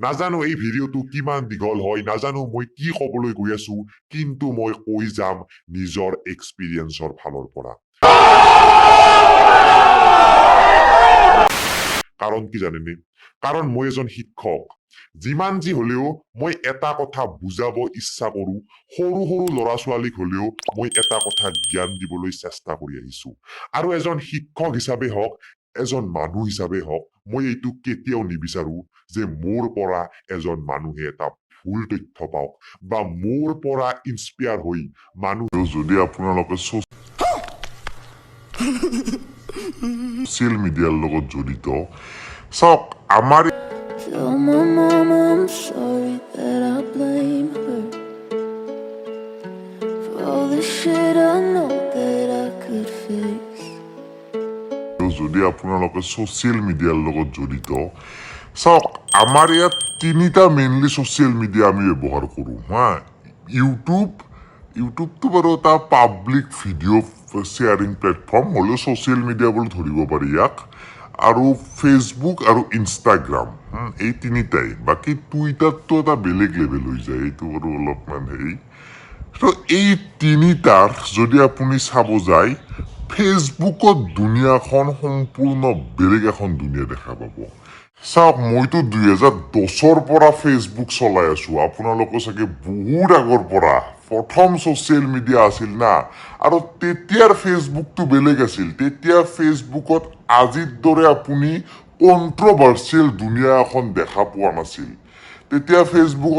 নাজানো এই ভিডিঅ'টো কিমান দীঘল হয়, নাজানো মই কি ক'বলৈ গৈ আছো, কিন্তু মই কৈ যাম নিজৰ এক্সপিৰিয়েঞ্চৰ ফালৰ পৰা। কাৰণ কি জানেনে? কাৰণ মই এজন শিক্ষক। যিমান যি হলেও মই এটা কথা বুজাব ইচ্ছা কৰো, সৰু সৰু ল'ৰা ছোৱালীক হলেও মই এটা কথা জ্ঞান দিবলৈ চেষ্টা কৰি আহিছো। আৰু এজন শিক্ষক হিচাপে হওক, এজন মানুহ হিচাপে হওক, মই এইটো কেতিয়াও নিবিচাৰো যে মোৰ পৰা এজন মানুহে এটা ভুল তথ্য পাওক বা মোৰ পৰা ইনস্পায়াৰ হৈ মানুহ যদি আপোনালোকে ছ'চিয়েল মিডিয়াৰ লগত জড়িত চাওক আমাৰ Tell my mama I'm sorry that I blame her for all the shit I know that I could fix. যদি আপোনালোকে ছ'চিয়েল মিডিয়াৰ লগত জড়িত চাওক আমাৰ ইয়াত তিনিটা মেইনলি ছ'চিয়েল মিডিয়া আমি ব্যৱহাৰ কৰোঁ হা। ইউটিউবটো বাৰু এটা পাব্লিক ভিডিঅ' শ্বেয়াৰিং প্লেটফৰ্ম হ'লেও ছ'চিয়েল মিডিয়া বুলি ধৰিব পাৰি ইয়াক। আৰু ফেচবুক আৰু ইনষ্টাগ্ৰাম এই তিনিটাই। বাকী টুইটাৰটো এটা বেলেগ লেভেল হৈ যায়, এইটো বাৰু অলপমান হেৰি। তো এই তিনিটাৰ যদি আপুনি চাব যায়, ফেচবুকত দুনিয়াখন সম্পূৰ্ণ বেলেগ এখন দুনিয়া দেখা পাব। চাওক মইতো 2010ৰ পৰা ফেচবুক চলাই আছো, আপোনালোকে চাগে বহুত আগৰ পৰা। প্ৰথম ছ'চিয়েল মিডিয়া আছিল না, আৰু তেতিয়াৰ ফেচবুকটো বেলেগ আছিল। তেতিয়া ফেচবুকত আজিৰ দৰে আপুনি কণ্ট্ৰভাৰ্চিয়েল দুনিয়া এখন দেখা পোৱা নাছিল। তেতিয়া ফেচবুকত